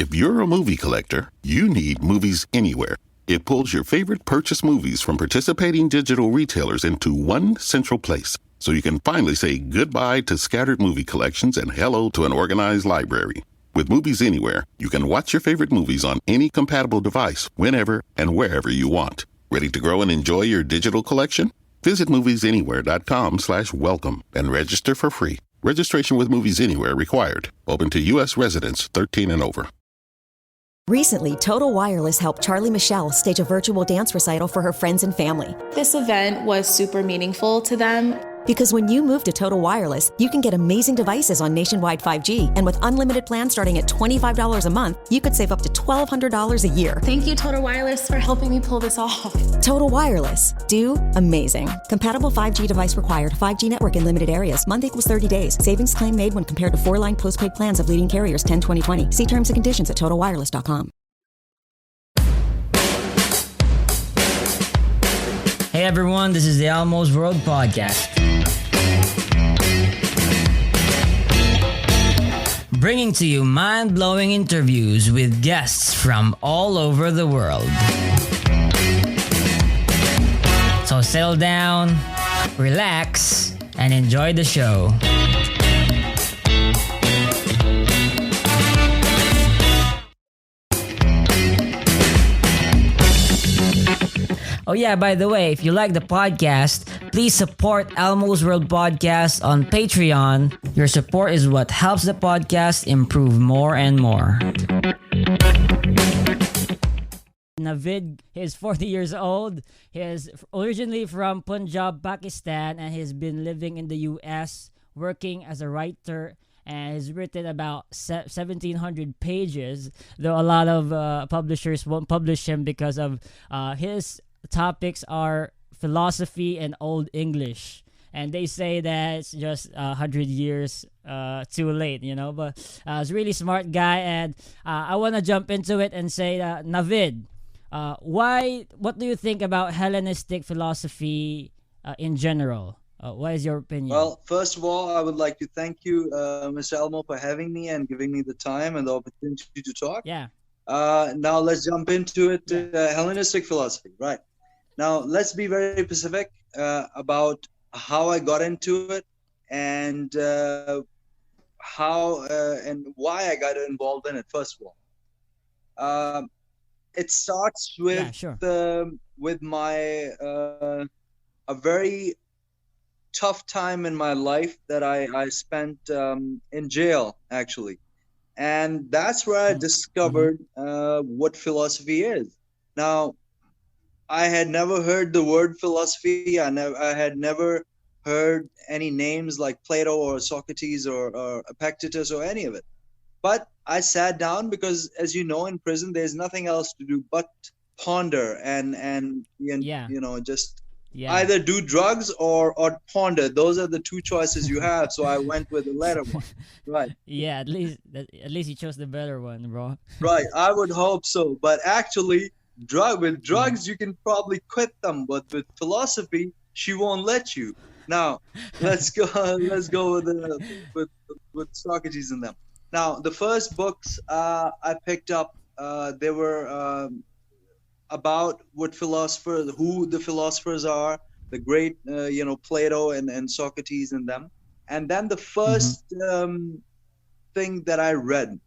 If you're a movie collector, you need Movies Anywhere. It pulls your favorite purchase movies from participating digital retailers into one central place, so you can finally say goodbye to scattered movie collections and hello to an organized library. With Movies Anywhere, you can watch your favorite movies on any compatible device, whenever and wherever you want. Ready to grow and enjoy your digital collection? Visit moviesanywhere.com/welcome and register for free. Registration with Movies Anywhere required. Open to U.S. residents 13 and over. Recently, Total Wireless helped Charlie Michelle stage a virtual dance recital for her friends and family. This event was super meaningful to them. Because when you move to Total Wireless, you can get amazing devices on nationwide 5G, and with unlimited plans starting at $25 a month, you could save up to $1,200 a year. Thank you, Total Wireless, for helping me pull this off. Total Wireless. Do amazing. Compatible 5G device required. 5G network in limited areas. Month equals 30 days. Savings claim made when compared to 4-line postpaid plans of leading carriers 10-20-20. See terms and conditions at totalwireless.com. Hey everyone, this is the Almost World Podcast. Bringing to you mind-blowing interviews with guests from all over the world. So settle down, relax, and enjoy the show. Oh yeah, by the way, if you like the podcast, please support Elmo's World Podcast on Patreon. Your support is what helps the podcast improve more and more. Naveed is 40 years old. He is originally from Punjab, Pakistan, and he's been living in the US, working as a writer, and he's written about 1,700 pages, though a lot of publishers won't publish him because of his topics are philosophy and Old English, and they say that it's just 100 years too late, but he's a really smart guy, and I want to jump into it and say, Naveed, what do you think about Hellenistic philosophy in general? What is your opinion? Well, first of all, I would like to thank you, Mr. Elmo, for having me and giving me the time and the opportunity to talk. Yeah. Now let's jump into it. Hellenistic philosophy, right? Now let's be very specific about how I got into it and how and why I got involved in it. First of all, it starts with with my a very tough time in my life that I spent in jail, actually. And that's where I discovered what philosophy is. Now, I had never heard the word philosophy. I had never heard any names like Plato or Socrates or Epictetus or any of it. But I sat down because, as you know, in prison, there's nothing else to do but ponder and just either do drugs or ponder. Those are the two choices you have. So I went with the latter one. Right. Yeah, at least you chose the better one, bro. Right. I would hope so. But actually, with drugs, you can probably quit them. But with philosophy, she won't let you. Now, let's go with Socrates and them. Now, the first books I picked up, they were about who the philosophers are, the great, Plato and Socrates and them. And then the first thing that I read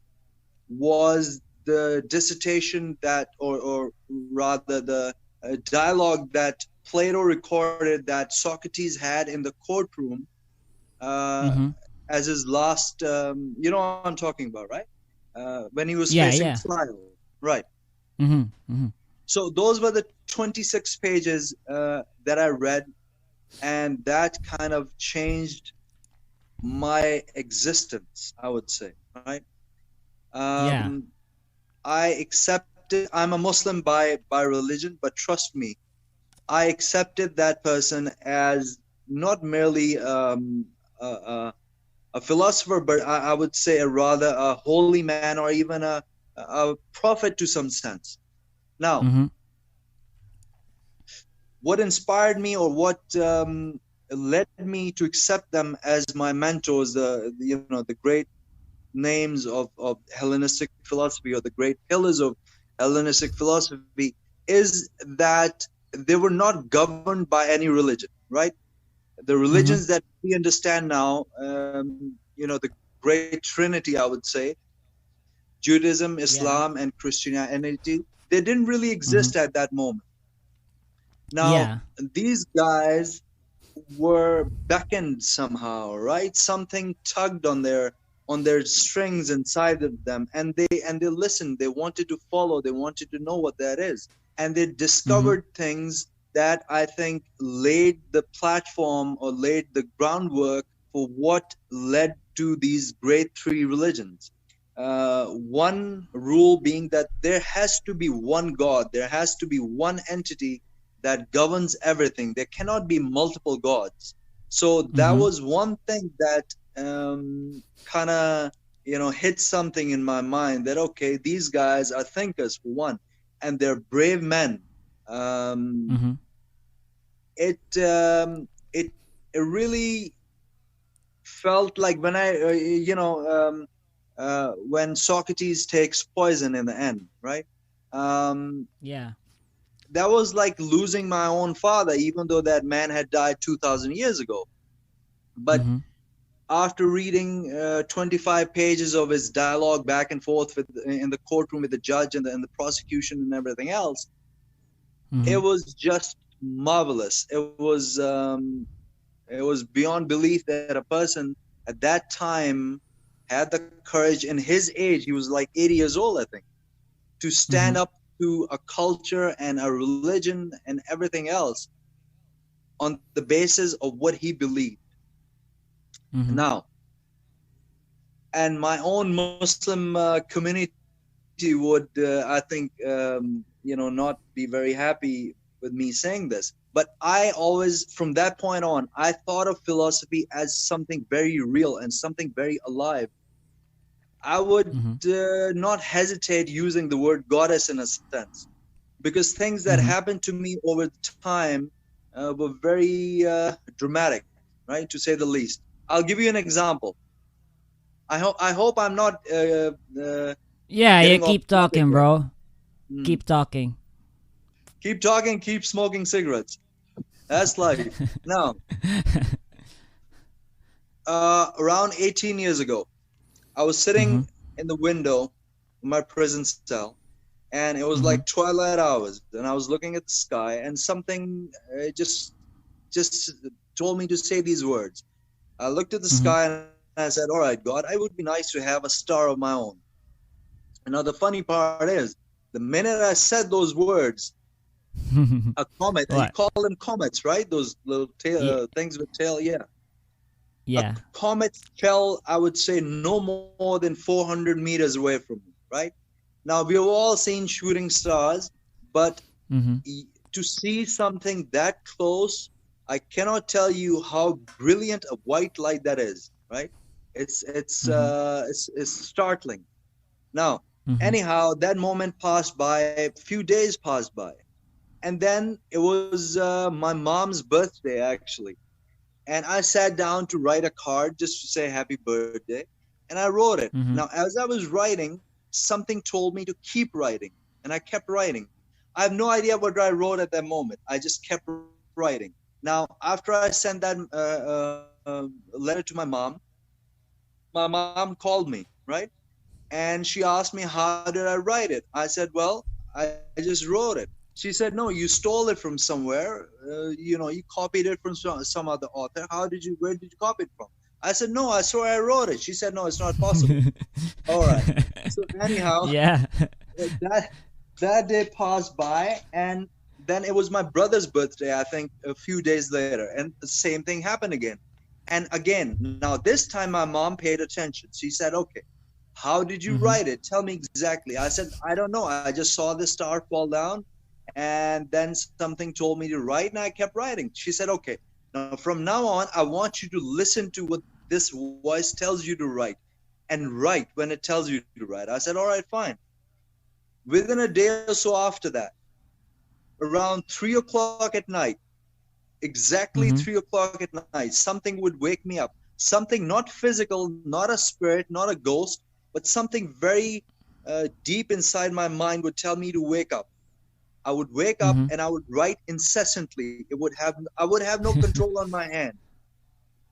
was the dissertation or rather the dialogue that Plato recorded that Socrates had in the courtroom as his last, you know what I'm talking about, right? When he was facing trial. Right. So those were the 26 pages that I read, and that kind of changed my existence, I would say, right? I accepted, I'm a Muslim by religion, but trust me, I accepted that person as not merely a philosopher, but I would say rather a holy man or even a prophet to some sense. Now, what inspired me or what led me to accept them as my mentors, the great names of Hellenistic philosophy, or the great pillars of Hellenistic philosophy, is that they were not governed by any religion, right? The Mm-hmm. religions that we understand now, the great trinity, I would say, Judaism, Yeah. Islam, and Christianity, they didn't really Mm-hmm. exist at that moment. Now, Yeah. these guys were beckoned somehow, right? Something tugged on their strings inside of them, and they listened. They wanted to follow. They wanted to know what that is, and they Mm-hmm. discovered things that I think laid the platform or laid the groundwork for what led to these great three religions. One rule being that there has to be one God, there has to be one entity that governs everything. There cannot be multiple gods. So that Mm-hmm. was one thing that kind of hit something in my mind, that okay, these guys are thinkers for one, and they're brave men. Um, Mm-hmm. it um, it it really felt like when when Socrates takes poison in the end, right? Um, Yeah. that was like losing my own father, even though that man had died 2,000 years ago. But Mm-hmm. after reading 25 pages of his dialogue back and forth in the courtroom with the judge and the prosecution and everything else, Mm-hmm. it was just marvelous. It was beyond belief that a person at that time had the courage. In his age, he was like 80 years old, I think, to Mm-hmm. stand up to a culture and a religion and everything else on the basis of what he believed. Mm-hmm. Now, and my own Muslim community would, I think, not be very happy with me saying this. But I always, from that point on, I thought of philosophy as something very real and something very alive. I would Mm-hmm. not hesitate using the word goddess in a sense, because things that Mm-hmm. happened to me over time were very dramatic, right, to say the least. I'll give you an example. I hope I'm not Yeah, you getting off keep topic talking, here. bro. Hmm. Keep talking. Keep talking, keep smoking cigarettes. That's life. Now, around 18 years ago, I was Mm-hmm. sitting in the window of my prison cell, and it was Mm-hmm. like twilight hours, and I was looking at the sky, and something just told me to say these words. I looked at the Mm-hmm. sky and I said, "All right, God, it would be nice to have a star of my own." Now, the funny part is, the minute I said those words, a comet, you What? call them comets, right? Those little Yeah. things with tail, yeah. A Yeah. comet fell, I would say, no more than 400 meters away from me, right? Now, we've all seen shooting stars, but Mm-hmm. to see something that close, I cannot tell you how brilliant a white light that is, right? Mm-hmm. It's startling. Now, Mm-hmm. anyhow, that moment passed by, a few days passed by, and then it was my mom's birthday actually, and I sat down to write a card just to say happy birthday, and I wrote it. Mm-hmm. Now, as I was writing, something told me to keep writing, and I kept writing. I have no idea what I wrote at that moment. I just kept writing. Now, after I sent that letter to my mom called me, right? And she asked me, how did I write it? I said, well, I just wrote it. She said, no, you stole it from somewhere. You copied it from some other author. Where did you copy it from? I said, no, I swear I wrote it. She said, no, it's not possible. All right. So anyhow, Yeah. that that day passed by, and then it was my brother's birthday, I think, a few days later, and the same thing happened again. And again, now this time my mom paid attention. She said, okay, how did you Mm-hmm. write it? Tell me exactly. I said, I don't know. I just saw the star fall down, and then something told me to write, and I kept writing. She said, okay, now from now on, I want you to listen to what this voice tells you to write, and write when it tells you to write. I said, all right, fine. Within a day or so after that, around 3 o'clock at night, exactly Mm-hmm. 3 o'clock at night, something would wake me up. something not physical, not a spirit, not a ghost, but something very deep inside my mind would tell me to wake up. I would wake up and I would write incessantly. I would have no control on my hand.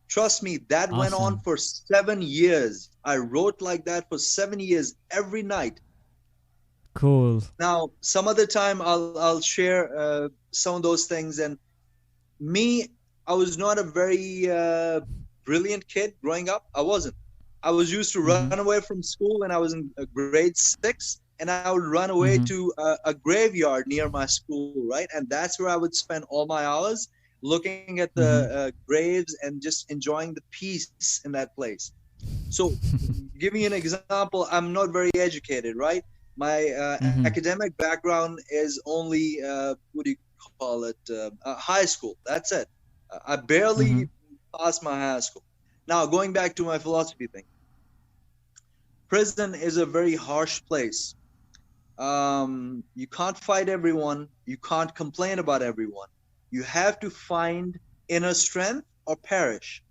Trust me, that went on for 7 years. I wrote like that for 7 years every night. Cool. Now, some other time I'll share some of those things. And me, I was not a very brilliant kid growing up. I wasn't. I was used to run away from school when I was in grade 6, and I would run away to a graveyard near my school, right? And that's where I would spend all my hours looking at the graves and just enjoying the peace in that place. So, give me an example. I'm not very educated, right? My academic background is only, what do you call it? High school. That's it. I barely passed my high school. Now, going back to my philosophy thing. Prison is a very harsh place. You can't fight everyone. You can't complain about everyone. You have to find inner strength or perish.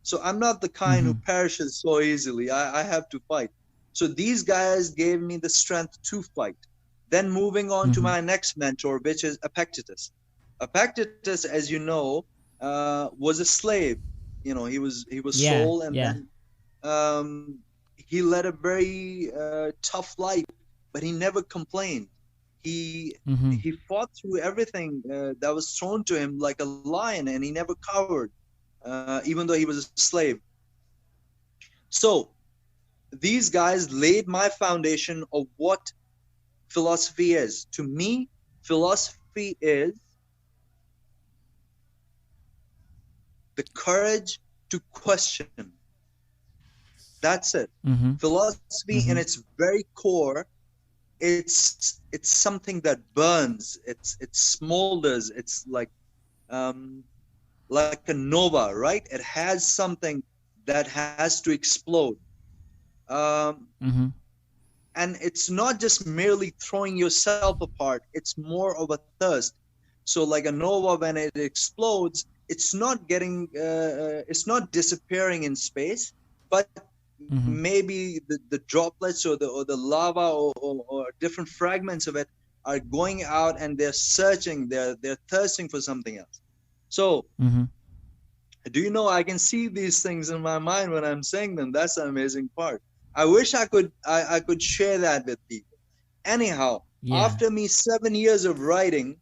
So I'm not the kind who perishes so easily. I have to fight. So these guys gave me the strength to fight. Then moving on to my next mentor, which is Epictetus. Epictetus, as you know, was a slave. You know, he was sold, and then he led a very tough life, but he never complained. He fought through everything that was thrown to him like a lion, and he never cowered, even though he was a slave. So these guys laid my foundation of what philosophy is. To me, philosophy is the courage to question. That's it. Philosophy in its very core, it's something that burns. It smolders. It's like a nova, right? It has something that has to explode. And it's not just merely throwing yourself apart. It's more of a thirst. So like a nova, when it explodes, it's not getting, it's not disappearing in space, but maybe the droplets or the lava or different fragments of it are going out, and they're searching, they're thirsting for something else. So do you know, I can see these things in my mind when I'm saying them. That's the amazing part. I wish I could share that with people. Anyhow, after me 7 years of writing,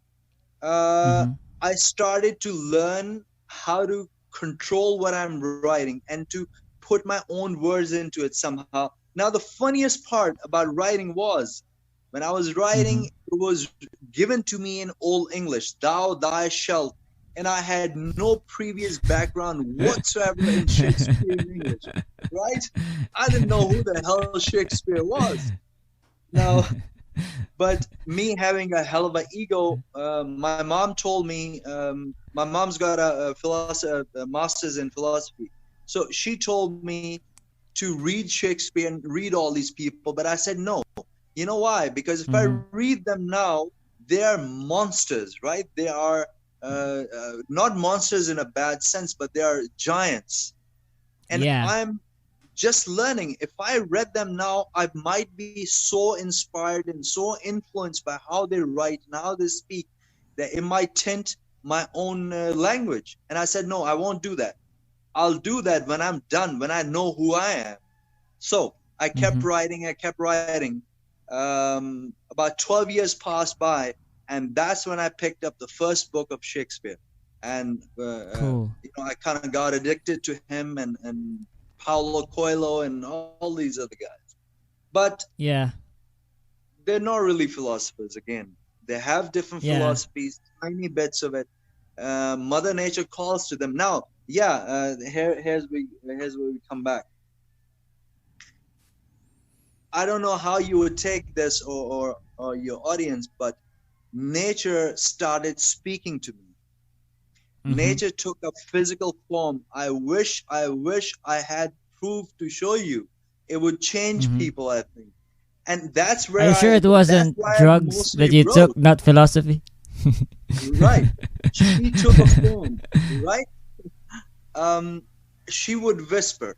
I started to learn how to control what I'm writing and to put my own words into it somehow. Now, the funniest part about writing was, when I was writing, it was given to me in Old English, thou, thy shalt, and I had no previous background whatsoever in Shakespearean English, right? I didn't know who the hell Shakespeare was. Now, but me having a hell of an ego, my mom told me, my mom's got a master's in philosophy. So she told me to read Shakespeare and read all these people. But I said, no. You know why? Because if I read them now, they are monsters, right? They are not monsters in a bad sense, but they are giants. And I'm just learning. If I read them now, I might be so inspired and so influenced by how they write and how they speak that it might tint my own language. And I said, no, I won't do that. I'll do that when I'm done, when I know who I am. So I kept writing. About 12 years passed by, and that's when I picked up the first book of Shakespeare. And cool. You know, I kind of got addicted to him and Paulo Coelho and all these other guys. But they're not really philosophers. Again, they have different philosophies, tiny bits of it. Mother Nature calls to them. Now, here's where we come back. I don't know how you would take this or your audience, but nature started speaking to me. Nature took a physical form. I wish I had proof to show you. It would change people, I think. And that's where Are you sure it wasn't drugs that you took, not philosophy? Right. She took a form, right? she would whisper.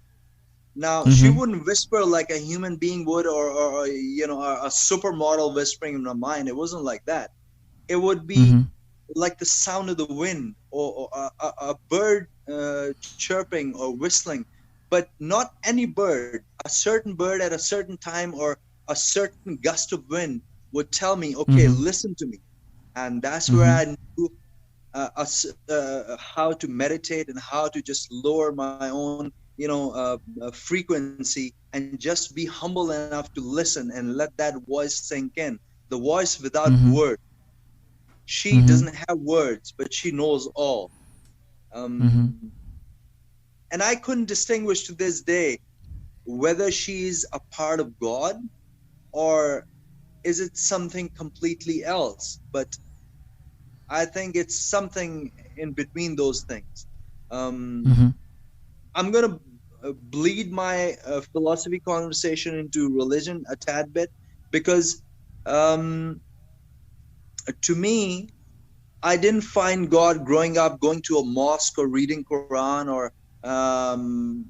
Now, she Mm-hmm. wouldn't whisper like a human being would, or a supermodel whispering in her mind. It wasn't like that. It would be Mm-hmm. like the sound of the wind, or a bird chirping or whistling, but not any bird. A certain bird at a certain time, or a certain gust of wind would tell me, okay, Mm-hmm. listen to me. And that's where Mm-hmm. I knew how to meditate, and how to just lower my own, frequency, and just be humble enough to listen and let that voice sink in. The voice without Mm-hmm. word. She Mm-hmm. doesn't have words, but she knows all. Mm-hmm. Um, and I couldn't distinguish to this day whether she's a part of God, or is it something completely else. But I think it's something in between those things. Um, Mm-hmm. I'm gonna bleed my philosophy conversation into religion a tad bit, because um, to me, I didn't find God growing up going to a mosque or reading Quran, or um,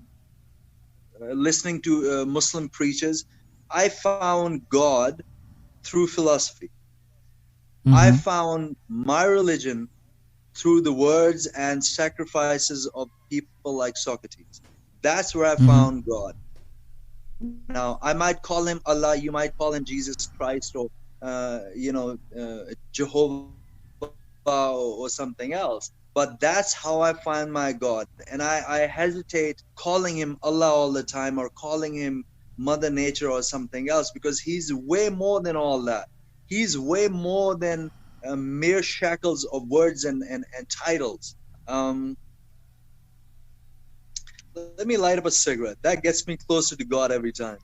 listening to Muslim preachers. I found God through philosophy. I Mm-hmm. found my religion through the words and sacrifices of people like Socrates. That's where I Mm-hmm. found God. Now, I might call him Allah, you might call him Jesus Christ, or Jehovah, or something else. But that's how I find my God. And I hesitate calling him Allah all the time, or calling him Mother Nature or something else, because he's way more than all that. He's way more than mere shackles of words and titles. Um, Let me light up a cigarette. That gets me closer to God every time.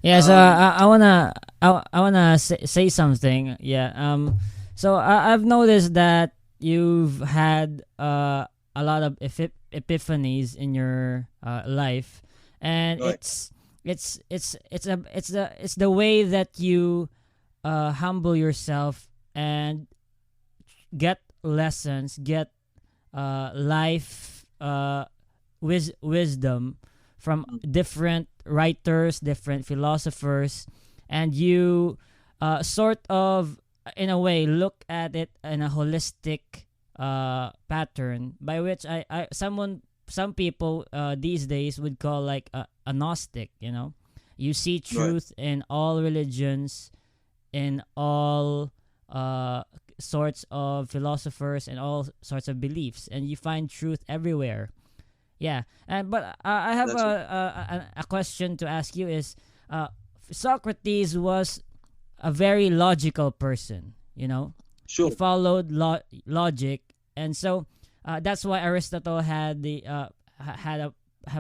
Yeah, so Um, I wanna say something. Yeah. So I've noticed that you've had a lot of epiphanies in your life, and right, it's the way that you humble yourself and get lessons, get life wisdom from different writers, different philosophers, and you sort of, in a way, look at it in a holistic pattern, by which some people these days would call like a gnostic. You see right. truth in all religions, in all uh, sorts of philosophers, and all sorts of beliefs, and you find truth everywhere. Yeah, and but I have That's right. a question to ask you is, uh, Socrates was a very logical person. He Sure. followed logic, and so that's why Aristotle had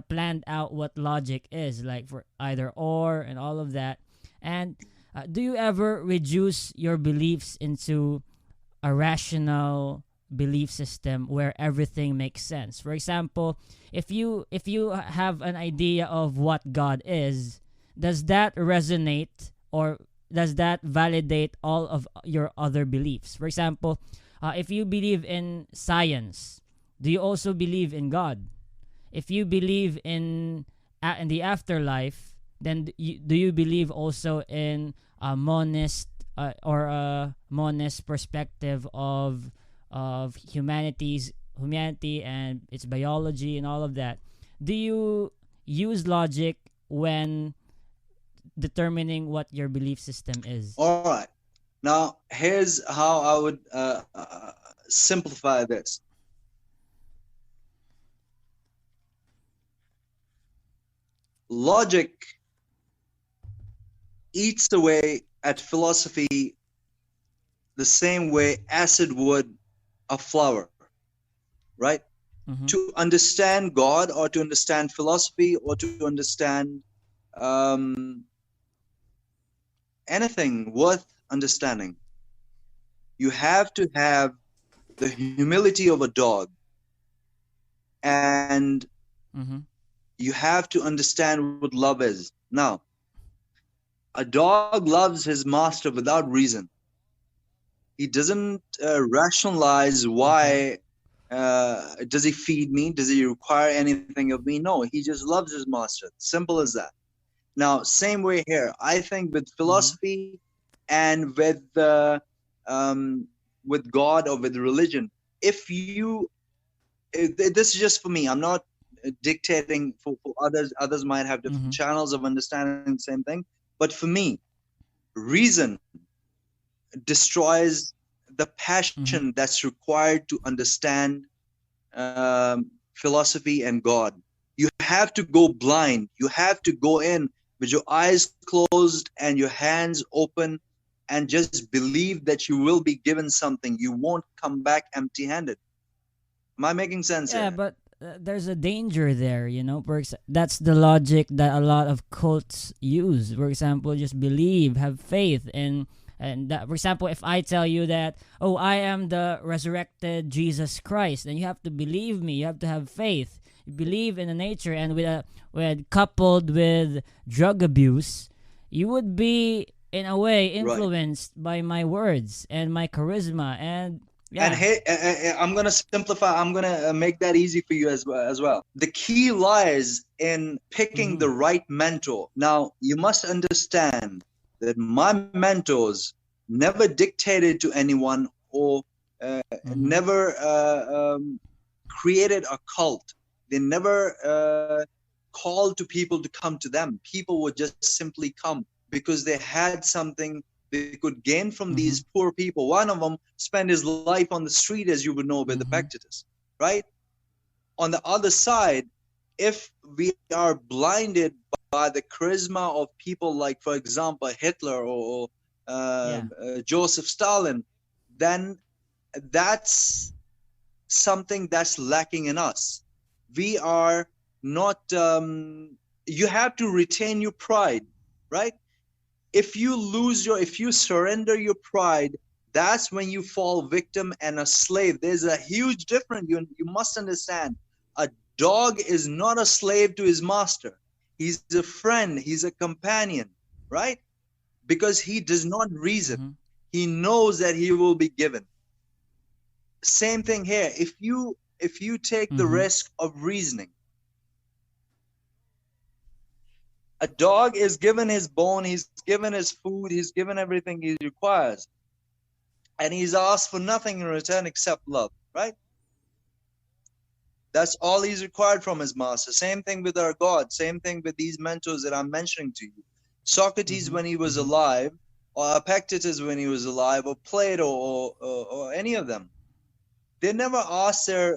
planned out what logic is, like for either or and all of that. And do you ever reduce your beliefs into a rational belief system where everything makes sense? For example, if you have an idea of what God is, does that resonate, or does that validate all of your other beliefs? For example, if you believe in science, do you also believe in God? If you believe in the afterlife, then do you believe also in a monist, or a monist perspective of humanity and its biology and all of that? Do you use logic when determining what your belief system is? All right. Now, here's how I would simplify this. Logic eats away at philosophy the same way acid would a flower, right? Mm-hmm. To understand God, or to understand philosophy, or to understand um, anything worth understanding, you have to have the humility of a dog, and Mm-hmm. you have to understand what love is. Now, a dog loves his master without reason. He doesn't rationalize Okay. why Does he feed me? Does he require anything of me? No, he just loves his master. Simple as that. Now, same way here. I think with philosophy and with God or with religion, if you, this is just for me. I'm not dictating for others. Others might have different channels of understanding the same thing. But for me, reason destroys the passion that's required to understand philosophy and God. You have to go blind. You have to go in with your eyes closed and your hands open and just believe that you will be given something. You won't come back empty-handed. Am I making sense Yeah, here? but there's a danger there, you know. That's the logic that a lot of cults use. For example, just believe, have faith, and that, for example, if I tell you that, oh, I am the resurrected Jesus Christ, then you have to believe me. You have to have faith. You believe in the nature, and with coupled with drug abuse, you would be in a way influenced by my words and my charisma and. Yeah. And hey, I'm gonna simplify. I'm gonna make that easy for you as well. The key lies in picking the right mentor. Now, you must understand that my mentors never dictated to anyone or never created a cult. They never called to people to come to them. People would just simply come because they had something they could gain from these poor people. One of them spent his life on the street, as you would know, with Epictetus, right? On the other side, if we are blinded by the charisma of people like, for example, Hitler or Joseph Stalin, then that's something that's lacking in us. We are not, you have to retain your pride, right? If you surrender your pride, that's when you fall victim and a slave. There's a huge difference. You must understand. A dog is not a slave to his master. He's a friend. He's a companion, right? Because he does not reason. He knows that he will be given. Same thing here. If you take the risk of reasoning, a dog is given his bone, he's given his food, he's given everything he requires. And he's asked for nothing in return except love, right? That's all he's required from his master. Same thing with our God. Same thing with these mentors that I'm mentioning to you. Socrates when he was alive, or Epictetus when he was alive, or Plato, or any of them. They never asked their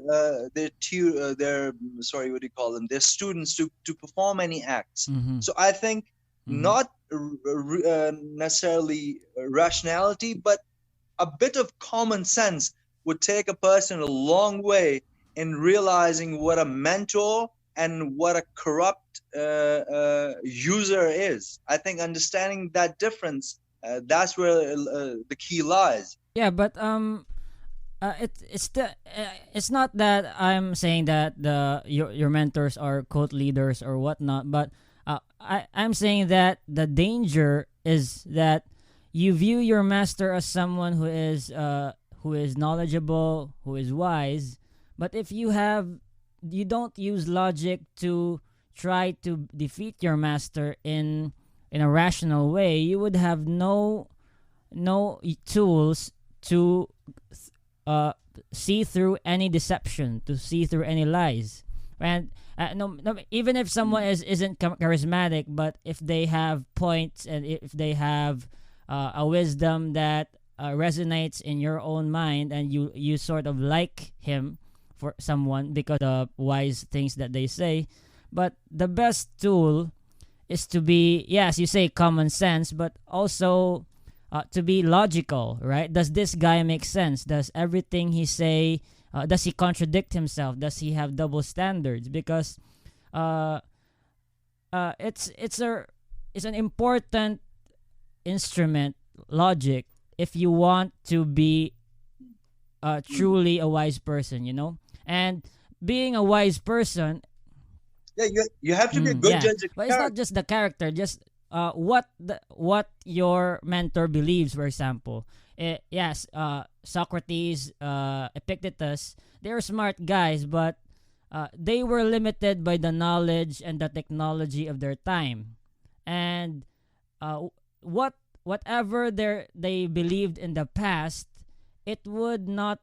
students to perform any acts. So I think not necessarily rationality, but a bit of common sense would take a person a long way in realizing what a mentor and what a corrupt user is. I think understanding that difference, that's where the key lies. Yeah, but it's not that I'm saying that your mentors are cult leaders or whatnot, but I'm saying that the danger is that you view your master as someone who is knowledgeable, who is wise, but if you don't use logic to try to defeat your master in a rational way, you would have no tools to see through any deception, to see through any lies. And no, even if someone isn't charismatic, but if they have points and if they have a wisdom that resonates in your own mind, and you sort of like him for someone because of wise things that they say. But the best tool is to be, yes, you say common sense, but also to be logical, right? Does this guy make sense? Does everything he say, does he contradict himself? Does he have double standards? Because it's an important instrument, logic, if you want to be truly a wise person, you know? And being a wise person, you have to be a good judge of but it's not just the character, just what your mentor believes. For example, yes, Socrates, Epictetus, they were smart guys, but they were limited by the knowledge and the technology of their time, and whatever they believed in the past, it would not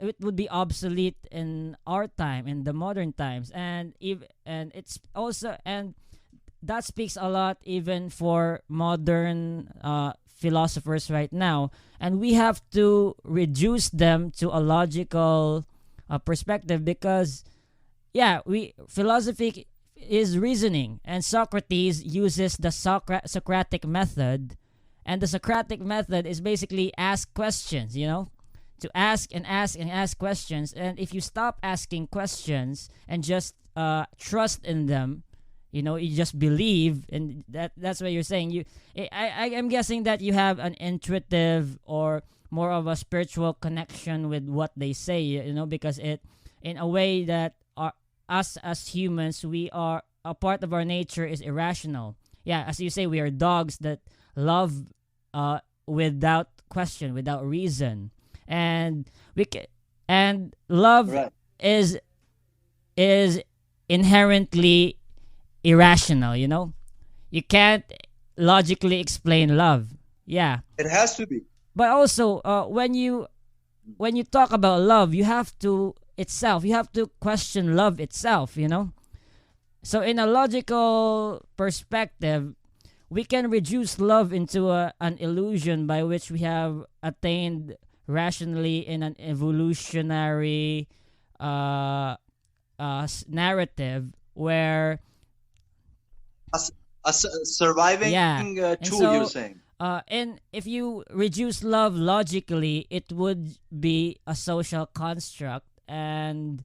it would be obsolete in our time, in the modern times. And it's also, and that speaks a lot even for modern philosophers right now, and we have to reduce them to a logical perspective, because yeah, we philosophy is reasoning, and Socrates uses the Socratic method, and the Socratic method is basically ask questions, to ask and ask and ask questions. And if you stop asking questions and just trust in them, you just believe, and that's what you're saying. I'm guessing that you have an intuitive or more of a spiritual connection with what they say, because it, in a way that us as humans, we are, a part of our nature is irrational. Yeah, as you say, we are dogs that love without question, without reason, and and love Right. is inherently irrational. You can't logically explain love. Yeah, It has to be. but also when you talk about love, you have to question love itself. So in a logical perspective, we can reduce love into an illusion by which we have attained rationally in an evolutionary narrative where, A surviving yeah, and tool, so you're saying. and if you reduce love logically, it would be a social construct, and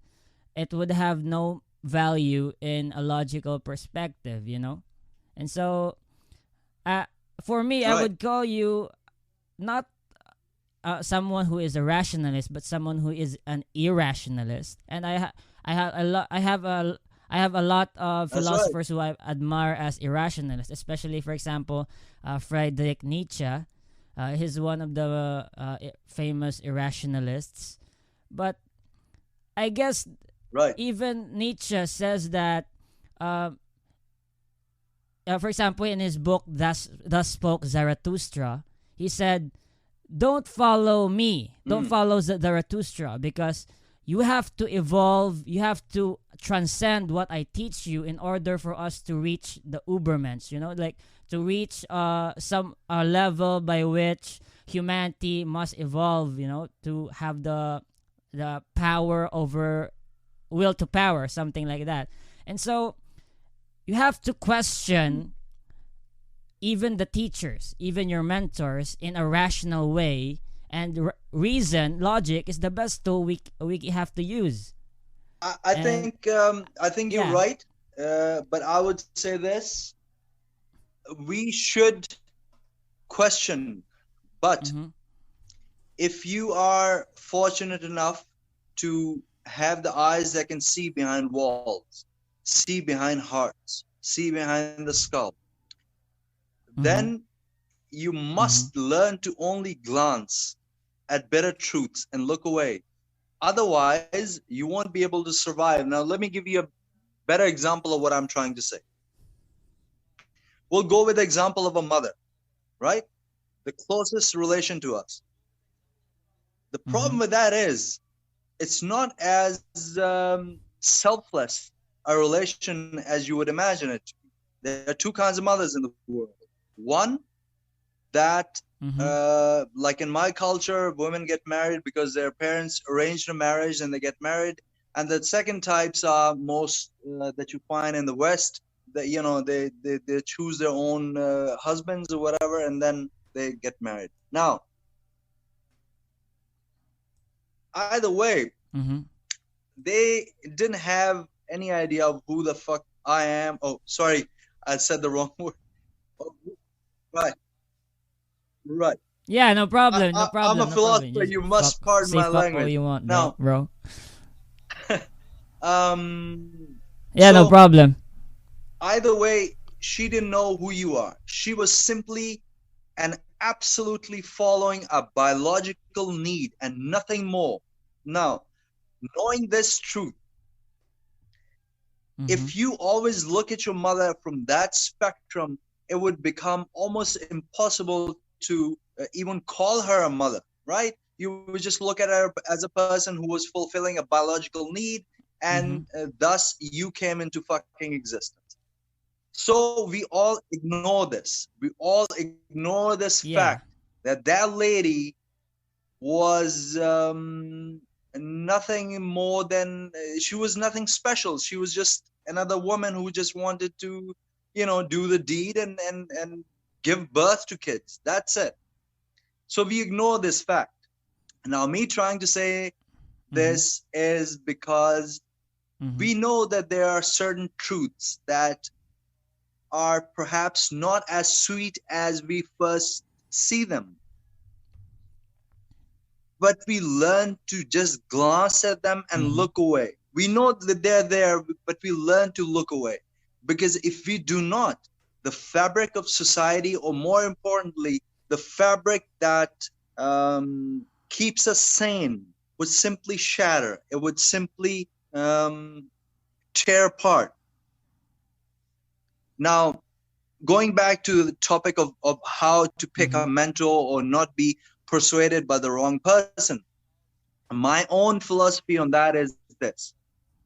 it would have no value in a logical perspective. And so for me, I Right. would call you not someone who is a rationalist, but someone who is an irrationalist. And I have a lot of That's right. philosophers who I admire as irrationalists, especially, for example, Friedrich Nietzsche. He's one of the famous irrationalists. But I guess Right. even Nietzsche says that, for example, in his book, Thus Spoke Zarathustra, he said, don't follow me. Don't follow Zarathustra, because you have to evolve. You have to transcend what I teach you in order for us to reach the Ubermensch, like to reach some level by which humanity must evolve, to have the power over will to power, something like that. And so you have to question even the teachers, even your mentors, in a rational way. And reason, logic, is the best tool we have to use. I And think you're yeah, right. But I would say this: we should question. But mm-hmm, if you are fortunate enough to have the eyes that can see behind walls, see behind hearts, see behind the skull, mm-hmm, then you mm-hmm, must learn to only glance at better truths and look away. Otherwise, you won't be able to survive. Now, let me give you a better example of what I'm trying to say. We'll go with the example of a mother, right? The closest relation to us. The problem mm-hmm, with that is it's not as selfless a relation as you would imagine it to be. There are two kinds of mothers in the world. One, that mm-hmm, like in my culture, women get married because their parents arranged a marriage and they get married. And the second types are most that you find in the West, that they choose their own husbands or whatever, and then they get married. Now, either way, mm-hmm. they didn't have any idea of who the fuck I am. Oh, sorry, I said the wrong word. Oh, right, right. Yeah, no problem, no I'm a problem, no problem. philosopher. Just You must pardon say my fuck all language. you want, Now, bro. um, Yeah, no so problem. either way, she didn't know who you are. She was simply and absolutely following a biological need and nothing more. Now, knowing this truth, Mm-hmm. if you always look at your mother from that spectrum, it would become almost impossible to even call her a mother, right? You would just look at her as a person who was fulfilling a biological need, Mm-hmm. and thus you came into fucking existence. So we all ignore this. We all ignore this Yeah. fact that that lady was nothing more than she was nothing special. She was just another woman who just wanted to, do the deed and give birth to kids. That's it. So we ignore this fact. Now, me trying to say Mm-hmm. this is because Mm-hmm. we know that there are certain truths that are perhaps not as sweet as we first see them, but we learn to just glance at them and Mm-hmm. look away. We know that they're there, but we learn to look away. Because if we do not, the fabric of society, or more importantly, the fabric that keeps us sane, would simply shatter. It would simply tear apart. Now, going back to the topic of how to pick Mm-hmm. a mentor or not be persuaded by the wrong person, my own philosophy on that is this: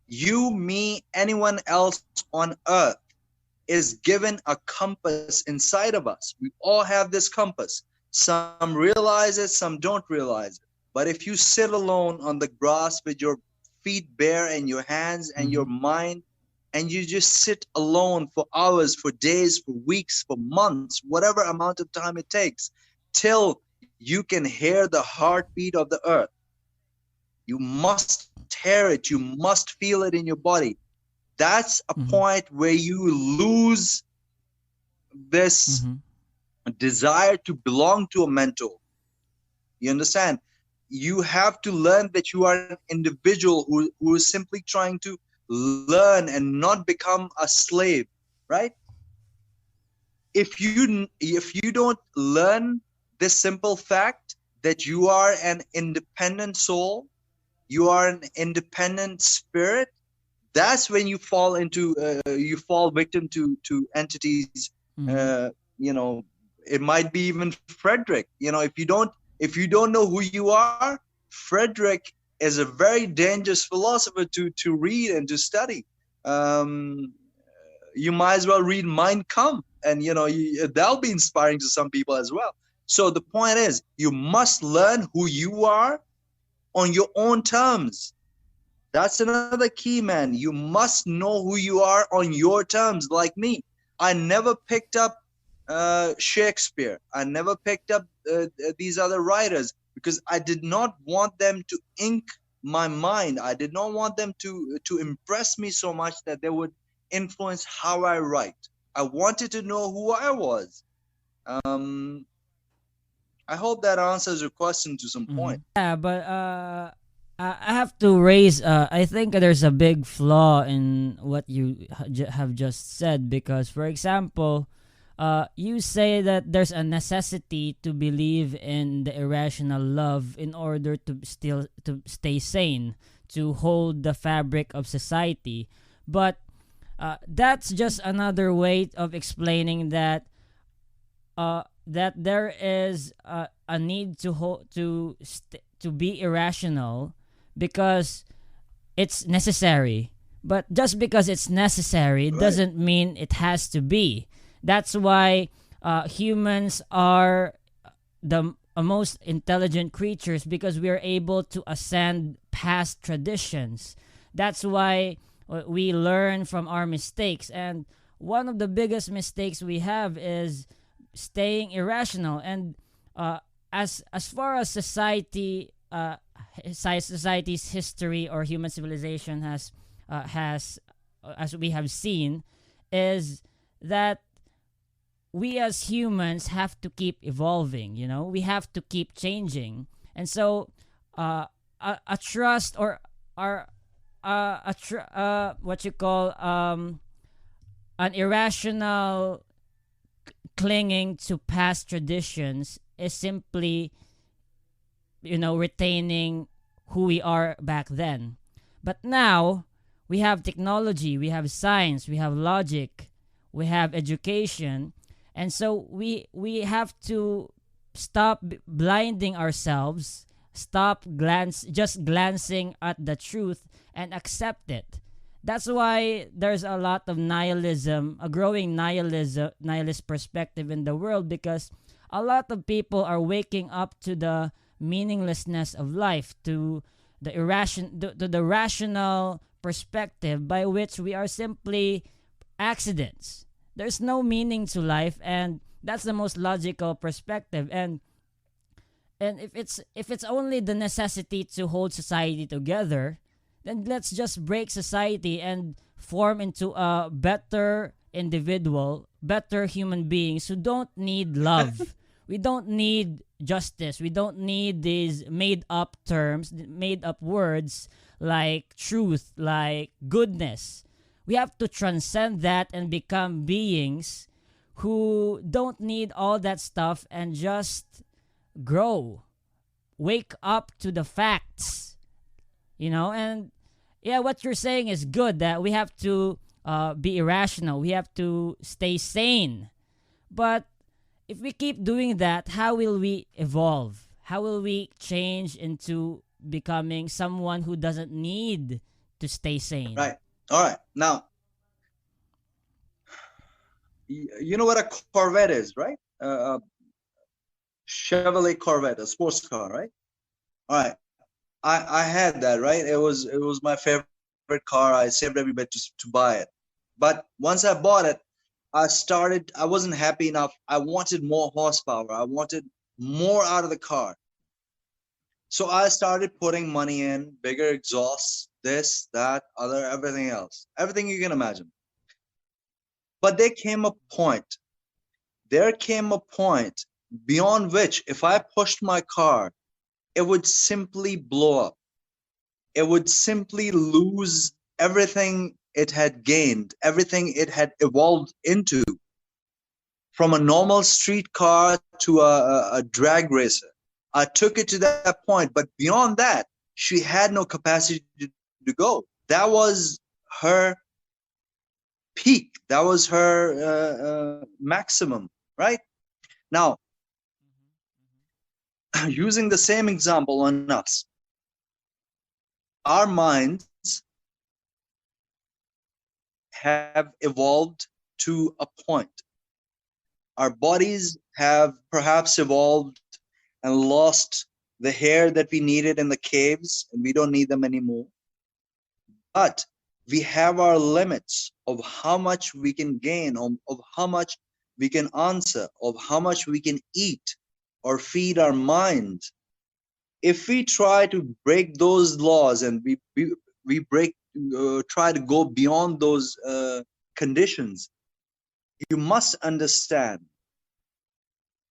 you, me, anyone else on earth is given a compass inside of us. We all have this compass. Some realize it, some don't realize it. But if you sit alone on the grass with your feet bare and your hands and Mm-hmm. your mind, and you just sit alone for hours, for days, for weeks, for months, whatever amount of time it takes, till you can hear the heartbeat of the earth, you must hear it. You must feel it in your body. That's a Mm-hmm. point where you lose this Mm-hmm. desire to belong to a mentor. You understand? You have to learn that you are an individual who is simply trying to learn and not become a slave, right? If you don't learn this simple fact that you are an independent soul, you are an independent spirit, that's when you fall victim to entities. Mm-hmm. uh, you know it might be even Frederick. If you don't know who you are, Frederick is a very dangerous philosopher to read and to study. um, you might as well read Mein Kampf, and that'll be inspiring to some people as well. So the point is, you must learn who you are on your own terms. That's another key, man. You must know who you are on your terms. Like me, I never picked up Shakespeare. I never picked up these other writers because I did not want them to ink my mind. I did not want them to impress me so much that they would influence how I write. I wanted to know who I was. Um, I hope that answers your question to some Mm-hmm. point. Yeah, but I have to raise. I think there's a big flaw in what you have just said because, for example, you say that there's a necessity to believe in the irrational love in order to stay sane, to hold the fabric of society, but that's just another way of explaining that there is a need to be irrational because it's necessary. But just because it's necessary Right. doesn't mean it has to be. That's why humans are the most intelligent creatures because we are able to ascend past traditions. That's why we learn from our mistakes. And one of the biggest mistakes we have is staying irrational. And as far as society's history or human civilization has as we have seen, is that we as humans have to keep evolving. We have to keep changing. And so a trust or what you call an irrational clinging to past traditions is simply, retaining who we are back then. But now we have technology, we have science, we have logic, we have education, and so we have to stop blinding ourselves, stop just glancing at the truth and accept it. That's why there's a lot of nihilism, a growing nihilist perspective in the world, because a lot of people are waking up to the meaninglessness of life, to the rational perspective by which we are simply accidents. There's no meaning to life, and that's the most logical perspective. And if it's only the necessity to hold society together, then let's just break society and form into a better individual, better human beings who don't need love. We don't need justice. We don't need these made up terms, made up words like truth, like goodness. We have to transcend that and become beings who don't need all that stuff and just grow. Wake up to the facts, and yeah, what you're saying is good, that we have to be irrational. We have to stay sane. But if we keep doing that, how will we evolve? How will we change into becoming someone who doesn't need to stay sane? Right. All right. Now, you know what a Corvette is, right? Chevrolet Corvette, a sports car, right? All right. I had that, right? It was my favorite car. I saved every bit to buy it. But once I bought it, I wasn't happy enough. I wanted more horsepower. I wanted more out of the car. So I started putting money in, bigger exhausts, this, that, other, everything else. Everything you can imagine. But there came a point beyond which if I pushed my car, it would simply blow up. It would simply lose everything it had gained, everything it had evolved into, from a normal street car to a drag racer. I took it to that point, but beyond that, she had no capacity to go. That was her peak. That was her maximum, right? Now, using the same example on us, our minds have evolved to a point. Our bodies have perhaps evolved and lost the hair that we needed in the caves, and we don't need them anymore. But we have our limits of how much we can gain, of how much we can answer, of how much we can eat or feed our mind. If we try to break those laws and we try to go beyond those conditions, you must understand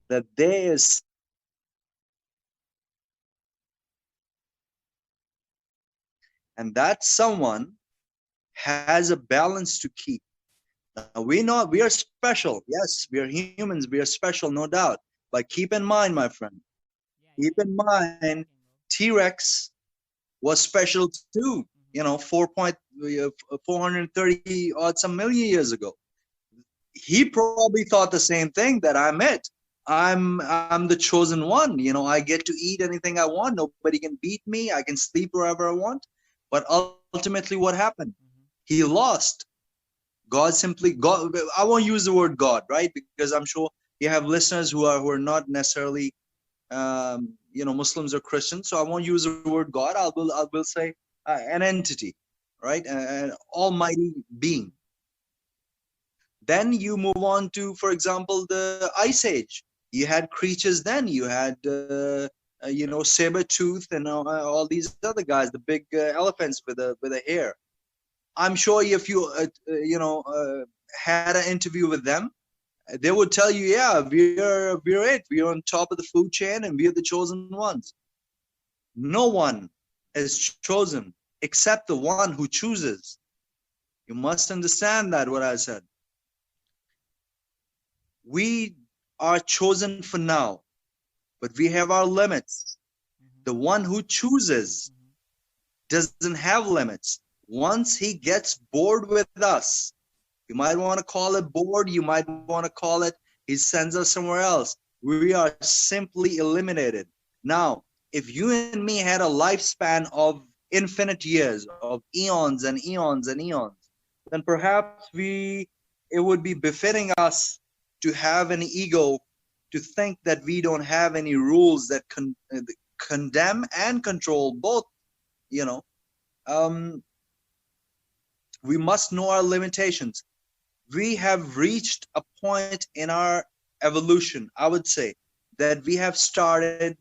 that there is and that someone has a balance to keep. Now, we are special. Yes, we are humans. We are special, no doubt. But keep in mind, my friend, keep in mind, T-Rex was special too. 430 odd some million years ago. He probably thought the same thing, that I'm it. I'm the chosen one. I get to eat anything I want. Nobody can beat me. I can sleep wherever I want. But ultimately, what happened? He lost. God. I won't use the word God, right? Because I'm sure you have listeners who are not necessarily, Muslims or Christians. So I won't use the word God. I will say an entity, right? An almighty being. Then you move on to, for example, the Ice Age. You had creatures then. You had, saber-tooth and all these other guys, the big elephants with a hair. I'm sure if you, had an interview with them, they would tell you, yeah, we're it. We're on top of the food chain and we're the chosen ones. No one is chosen except the one who chooses. You must understand that, what I said. We are chosen for now, but we have our limits. The one who chooses doesn't have limits. Once he gets bored with us, you might want to call it bored, you might want to call it he sends us somewhere else. We are simply eliminated. Now, if you and me had a lifespan of infinite years, of eons and eons and eons, then perhaps it would be befitting us to have an ego, to think that we don't have any rules that condemn and control both. You know, we must know our limitations. We have reached a point in our evolution, I would say, that we have started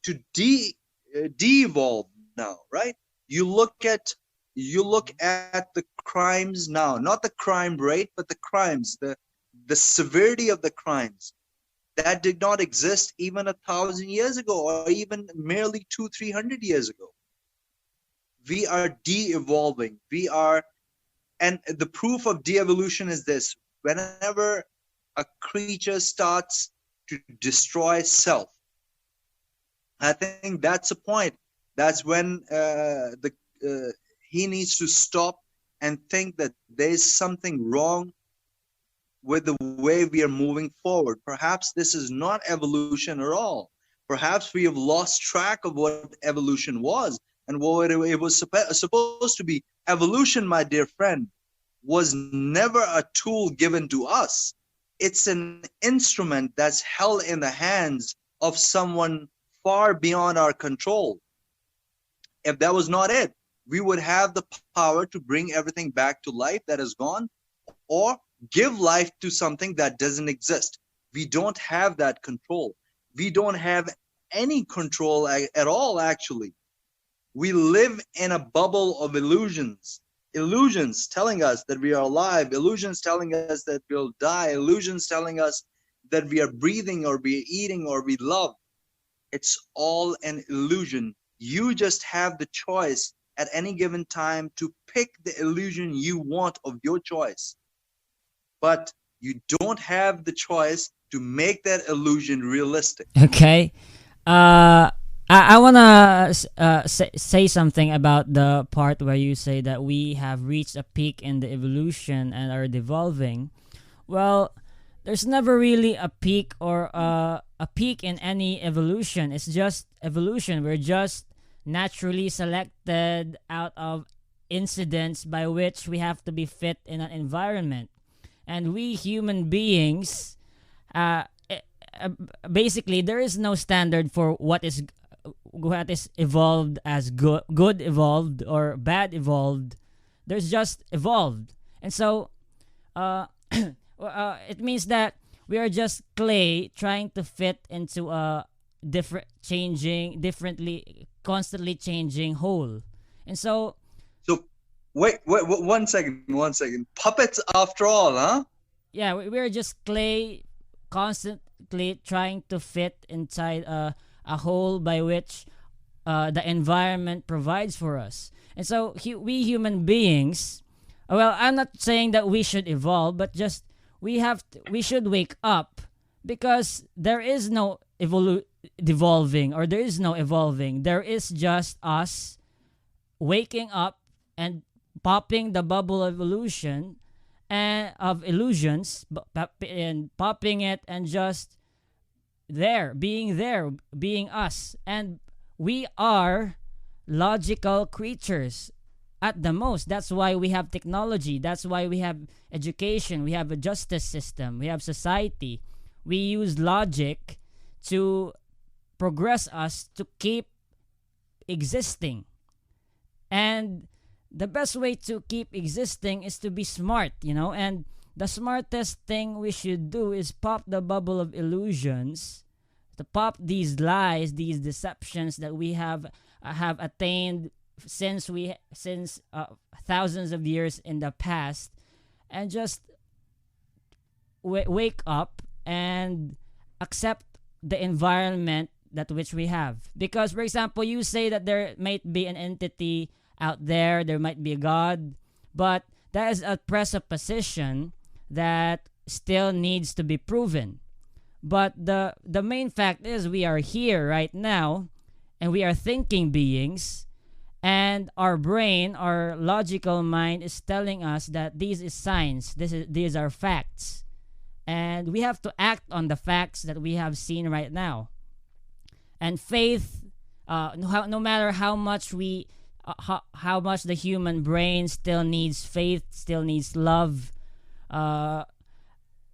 to de-evolve now, right? You look at the crimes now, not the crime rate, but the crimes, the severity of the crimes that did not exist even 1,000 years ago, or even merely 200-300 years ago. We are de-evolving. And the proof of de-evolution is this: whenever a creature starts to destroy self, I think that's a point. That's when he needs to stop and think that there's something wrong with the way we are moving forward. Perhaps this is not evolution at all. Perhaps we have lost track of what evolution was and what it was supposed to be. Evolution, my dear friend, was never a tool given to us. It's an instrument that's held in the hands of someone far beyond our control. If that was not it, we would have the power to bring everything back to life that is gone, or give life to something that doesn't exist. We don't have that control. We don't have any control at all, actually. We live in a bubble of illusions. Illusions telling us that we are alive, illusions telling us that we'll die, illusions telling us that we are breathing or we are eating or we love. It's all an illusion. You just have the choice at any given time to pick the illusion you want of your choice. But you don't have the choice to make that illusion realistic. Okay. I want to say something about the part where you say that we have reached a peak in the evolution and are devolving. Well, there's never really a peak or a peak in any evolution. It's just evolution. We're just naturally selected out of incidents by which we have to be fit in an environment. And we human beings, basically, there is no standard for what is evolved as good evolved or bad evolved. There's just evolved. And so it means that we are just clay trying to fit into a constantly changing whole. And so wait, 1 second. Puppets after all, huh? Yeah, we're just clay constantly trying to fit inside a hole by which the environment provides for us. And so we human beings, well, I'm not saying that we should evolve, but just we should wake up, because there is no devolving, or there is no evolving. There is just us waking up and popping the bubble of illusion and of illusions, and popping it, and just being us. And we are logical creatures at the most. That's why we have technology. That's why we have education. We have a justice system. We have society. We use logic to progress us to keep existing. And the best way to keep existing is to be smart, and the smartest thing we should do is pop the bubble of illusions, to pop these lies, these deceptions that we have attained since thousands of years in the past, and just wake up and accept the environment that which we have. Because, for example, you say that there might be an entity out there might be a God, but that is a presupposition that still needs to be proven. But the main fact is we are here right now, and we are thinking beings, and our brain, our logical mind, is telling us that these is science. These are facts, and we have to act on the facts that we have seen right now. And faith, no matter how much how much the human brain still needs faith, still needs love. Uh,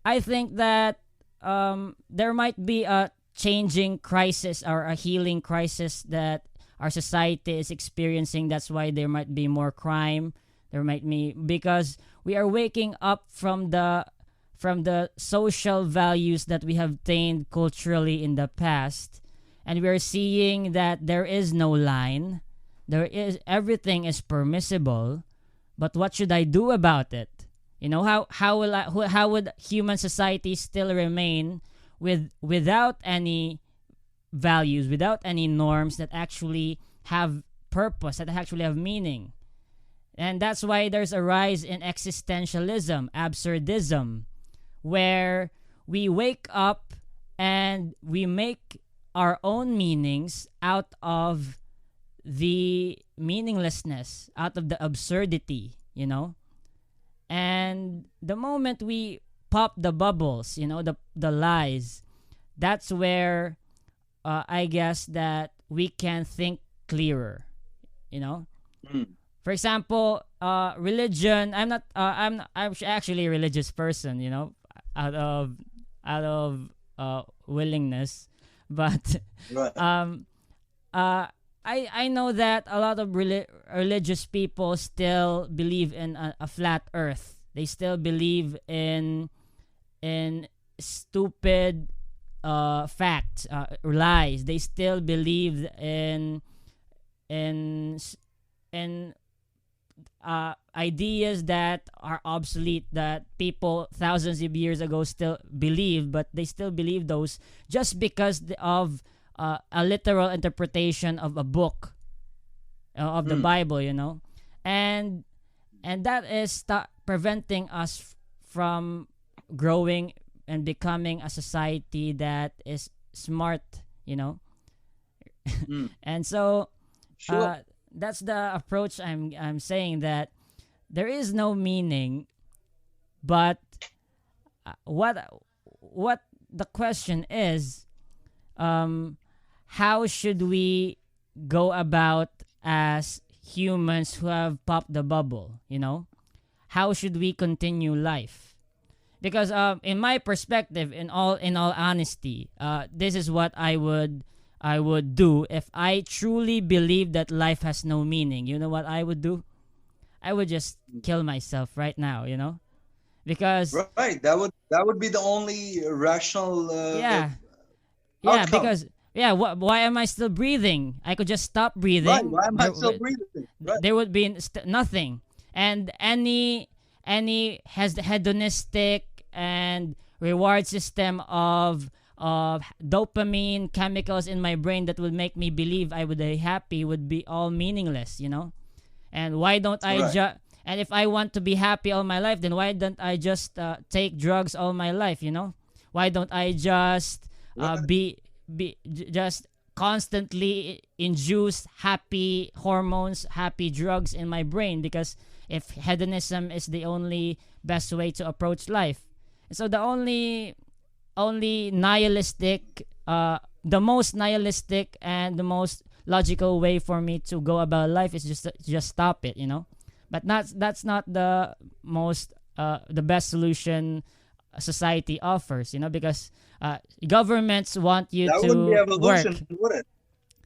I think that there might be a changing crisis or a healing crisis that our society is experiencing. That's why there might be more crime. There might be, because we are waking up from the social values that we have attained culturally in the past, and we are seeing that there is no line. There is everything is permissible, but what should I do about it? How would human society still remain without any values, without any norms that actually have purpose, that actually have meaning? And that's why there's a rise in existentialism, absurdism, where we wake up and we make our own meanings out of the meaninglessness, out of the absurdity, And the moment we pop the bubbles, the lies, that's where I guess that we can think clearer, For example, religion. I'm actually a religious person, out of willingness, but Right. I know that a lot of religious people still believe in a flat Earth. They still believe in stupid facts, lies. They still believe in ideas that are obsolete, that people thousands of years ago still believed, but they still believe those just because of a literal interpretation of a book, of the Bible, and that is preventing us from growing and becoming a society that is smart, And so Sure. that's the approach I'm saying, that there is no meaning, but what the question is, how should we go about as humans who have popped the bubble, How should we continue life? Because in my perspective, in all honesty, this is what I would do if I truly believe that life has no meaning. You know what I would do? I would just kill myself right now, Because Right. That would be the only rational yeah, outcome. because why am I still breathing? I could just stop Right. breathing. Why am I still breathing? Right. There would be nothing, and any has the hedonistic and reward system of dopamine chemicals in my brain that would make me believe I would be happy would be all meaningless, And why don't I Right. just? And if I want to be happy all my life, then why don't I just take drugs all my life? Why don't I just Right. just constantly induce happy hormones, happy drugs in my brain? Because if hedonism is the only best way to approach life, so the only nihilistic, the most nihilistic and the most logical way for me to go about life is just stop it, But that's not the most the best solution society offers, because governments want you That to wouldn't be work. evolution, would it?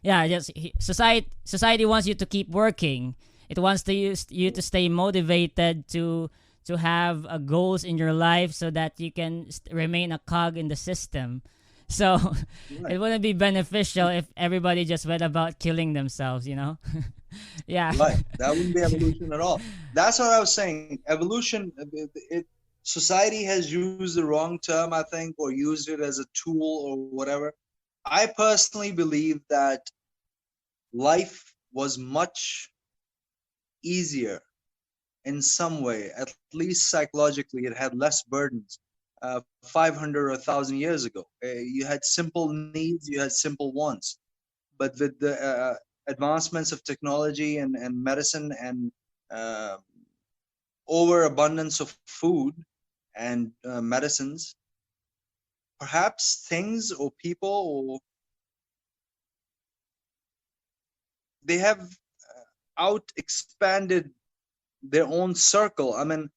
Yeah, just society wants you to keep working. It wants you to stay motivated to have goals in your life so that you can remain a cog in the system. So Right. it wouldn't be beneficial if everybody just went about killing themselves, Yeah. Right. That wouldn't be evolution at all. That's what I was saying. Evolution, society has used the wrong term, I think, or used it as a tool or whatever. I personally believe that life was much easier in some way, at least psychologically. It had less burdens. 500 or 1,000 years ago. You had simple needs, you had simple wants. But with the advancements of technology and medicine and uh, overabundance of food and medicines, perhaps things or people, or they have out expanded their own circle. I mean,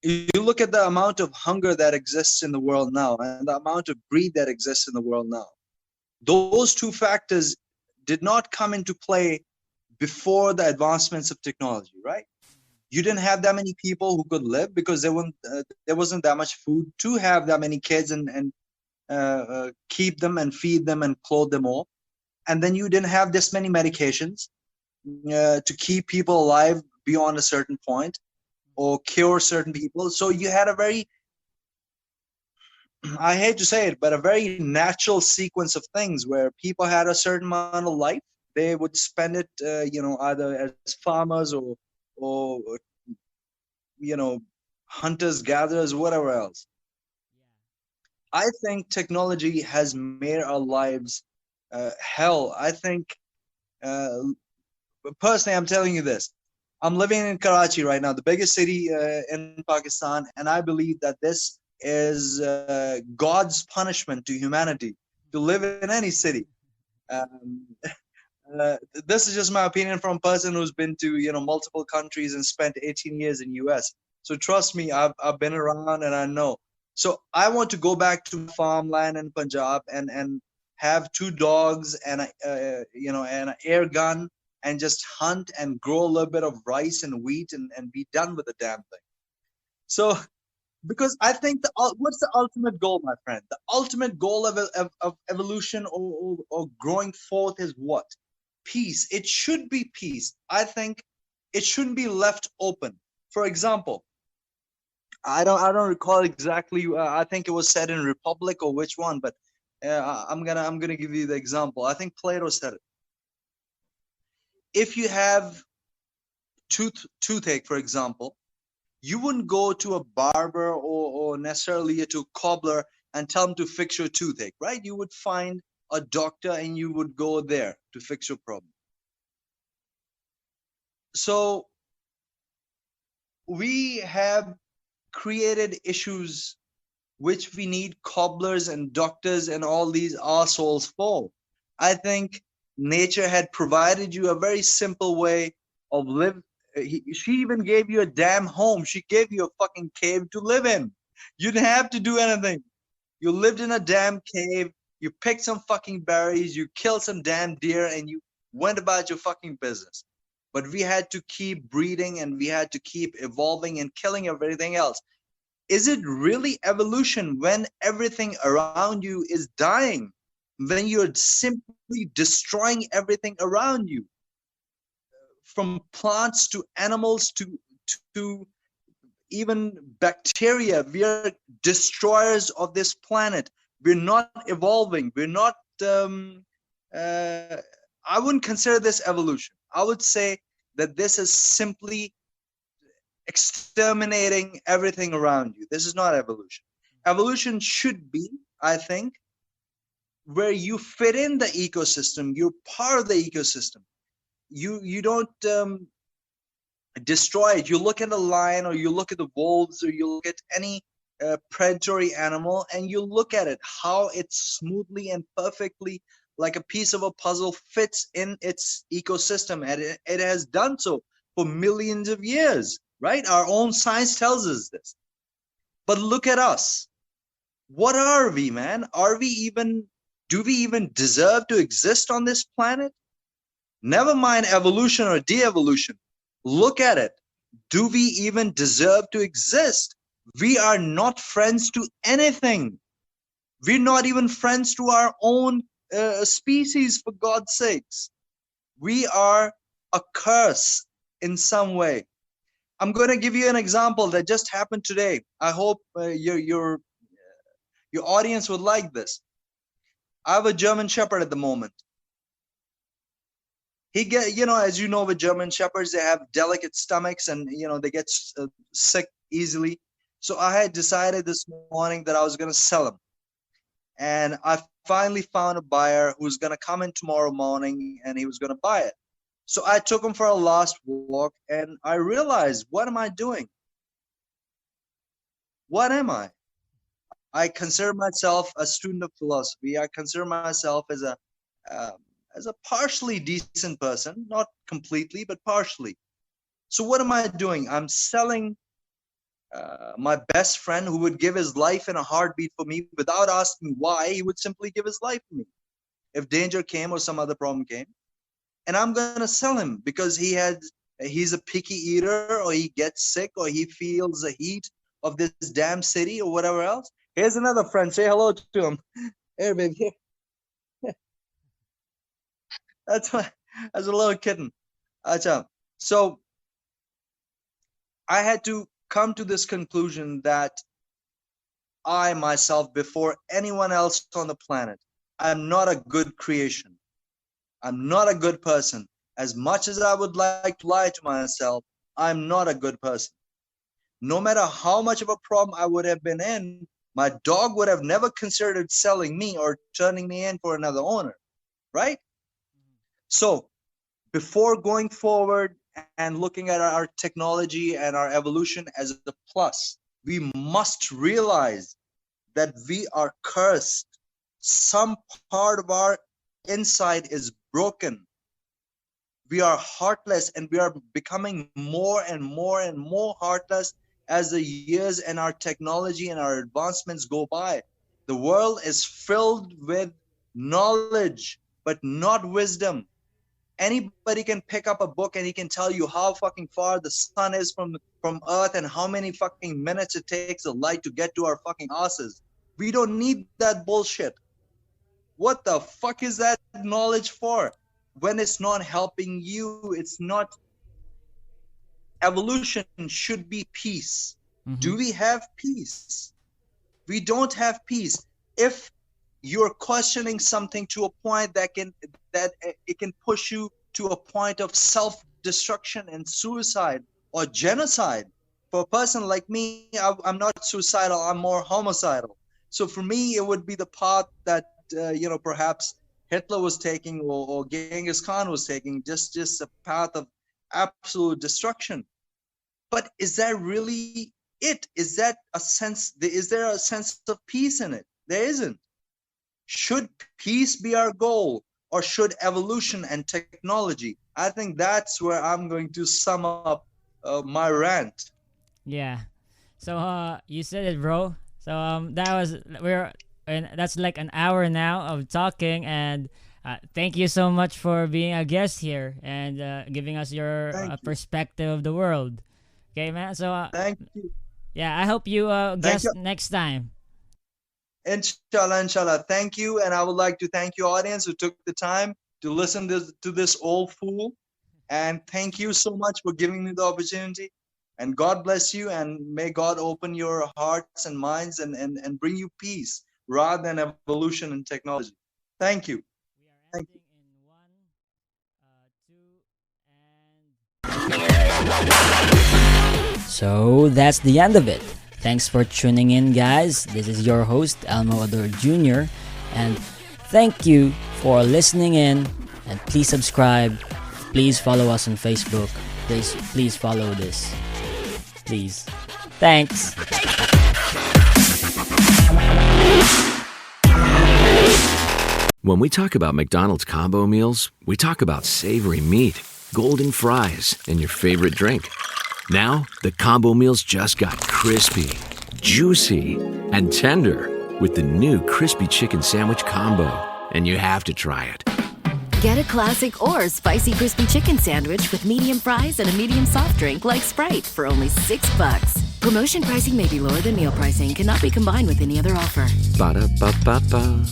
you look at the amount of hunger that exists in the world now and the amount of greed that exists in the world now. Those two factors did not come into play before the advancements of technology, right? You didn't have that many people who could live because there wasn't that much food to have that many kids and keep them and feed them and clothe them all. And then you didn't have this many medications to keep people alive beyond a certain point or cure certain people. So you had a very, I hate to say it, but a very natural sequence of things where people had a certain amount of life. They would spend it, either as farmers or hunters, gatherers, whatever else. I think technology has made our lives hell. I think, personally, I'm telling you this. I'm living in Karachi right now, the biggest city in Pakistan, and I believe that this is God's punishment to humanity to live in any city. Um, this is just my opinion from a person who's been to multiple countries and spent 18 years in US. So trust me, I've been around and I know. So I want to go back to farmland in Punjab and have two dogs and and an air gun and just hunt and grow a little bit of rice and wheat and be done with the damn thing. So because I think what's the ultimate goal, my friend? The ultimate goal of evolution or growing forth is what? Peace. It should be peace. I think it shouldn't be left open. For example, I don't recall exactly. I think it was said in Republic or which one, but I'm gonna give you the example. I think Plato said it. If you have toothache, for example, you wouldn't go to a barber or necessarily to a cobbler and tell them to fix your toothache, right? You would find a doctor and you would go there to fix your problem. So we have created issues which we need cobblers and doctors and all these assholes for. I think nature had provided you a very simple way of live. She even gave you a damn home. She gave you a fucking cave to live in. You didn't have to do anything. You lived in a damn cave. You picked some fucking berries. You killed some damn deer and you went about your fucking business. But we had to keep breeding and we had to keep evolving and killing everything else. Is it really evolution when everything around you is dying? When you're simply destroying everything around you? From plants to animals to even bacteria, we are destroyers of this planet. We're not evolving. We're not. I wouldn't consider this evolution. I would say that this is simply exterminating everything around you. This is not evolution. Evolution should be, I think, where you fit in the ecosystem. You're part of the ecosystem. You don't destroy it. You look at a lion or you look at the wolves or you look at any predatory animal and you look at it, how it smoothly and perfectly, like a piece of a puzzle, fits in its ecosystem. And it has done so for millions of years, right? Our own science tells us this. But look at us. What are we, man? Do we even deserve to exist on this planet? Never mind evolution or de-evolution. Look at it. Do we even deserve to exist? We are not friends to anything. We're not even friends to our own species, for God's sakes. We are a curse in some way. I'm going to give you an example that just happened today. I hope your audience would like this. I have a German Shepherd at the moment. As you know, with German Shepherds, they have delicate stomachs and, they get sick easily. So I had decided this morning that I was going to sell them. And I finally found a buyer who's going to come in tomorrow morning and he was going to buy it. So I took him for a last walk and I realized, what am I doing? What am I? I consider myself a student of philosophy. I consider myself as a partially decent person, not completely, but partially. So what am I doing? I'm selling my best friend who would give his life in a heartbeat for me without asking why. He would simply give his life for me if danger came or some other problem came. And I'm going to sell him because he's a picky eater, or he gets sick, or he feels the heat of this damn city or whatever else. Here's another friend. Say hello to him. Here, baby. Here. That's a little kitten. Achha. So I had to come to this conclusion that I myself, before anyone else on the planet, I'm not a good creation. I'm not a good person. As much as I would like to lie to myself, I'm not a good person. No matter how much of a problem I would have been in, my dog would have never considered selling me or turning me in for another owner, right? So before going forward and looking at our technology and our evolution as a plus, we must realize that we are cursed. Some part of our inside is broken. We are heartless, and we are becoming more and more and more heartless as the years and our technology and our advancements go by. The world is filled with knowledge, but not wisdom. Anybody can pick up a book and he can tell you how fucking far the sun is from Earth and how many fucking minutes it takes the light to get to our fucking asses. We don't need that bullshit. What the fuck is that knowledge for? When it's not helping you, it's not. Evolution should be peace. Mm-hmm. Do we have peace? We don't have peace. If you're questioning something to a point that it can push you to a point of self-destruction and suicide or genocide. For a person like me, I'm not suicidal, I'm more homicidal. So for me, it would be the path that perhaps Hitler was taking or Genghis Khan was taking, just a path of absolute destruction. But is that really it? Is there a sense of peace in it? There isn't. Should peace be our goal, or should evolution and technology? I think that's where I'm going to sum up my rant. Yeah. So you said it, bro. So that's like an hour now of talking, and thank you so much for being a guest here and giving us your perspective of the world. Okay, man. So thank you. Yeah, I hope you guest next time. Inshallah. Thank you. And I would like to thank you, audience, who took the time to listen to this old fool. And thank you so much for giving me the opportunity. And God bless you. And may God open your hearts and minds and bring you peace rather than evolution and technology. Thank you. We are ending in 1, 2, and... So that's the end of it. Thanks for tuning in, guys. This is your host, Elmo Ador Jr. And thank you for listening in. And please subscribe. Please follow us on Facebook. Please follow this. Please. Thanks. When we talk about McDonald's combo meals, we talk about savory meat, golden fries, and your favorite drink. Now, the combo meals just got crispy, juicy, and tender with the new Crispy Chicken Sandwich Combo. And you have to try it. Get a classic or spicy crispy chicken sandwich with medium fries and a medium soft drink like Sprite for only $6. Promotion pricing may be lower than meal pricing. Cannot be combined with any other offer. Ba-da-ba-ba-ba.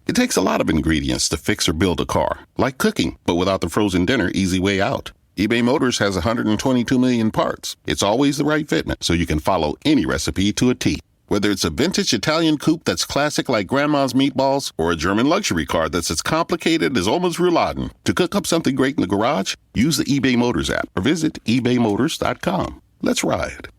It takes a lot of ingredients to fix or build a car, like cooking, but without the frozen dinner easy way out. eBay Motors has 122 million parts. It's always the right fitment, so you can follow any recipe to a T. Whether it's a vintage Italian coupe that's classic like Grandma's meatballs, or a German luxury car that's as complicated as almost rouladen. To cook up something great in the garage, use the eBay Motors app or visit ebaymotors.com. Let's ride.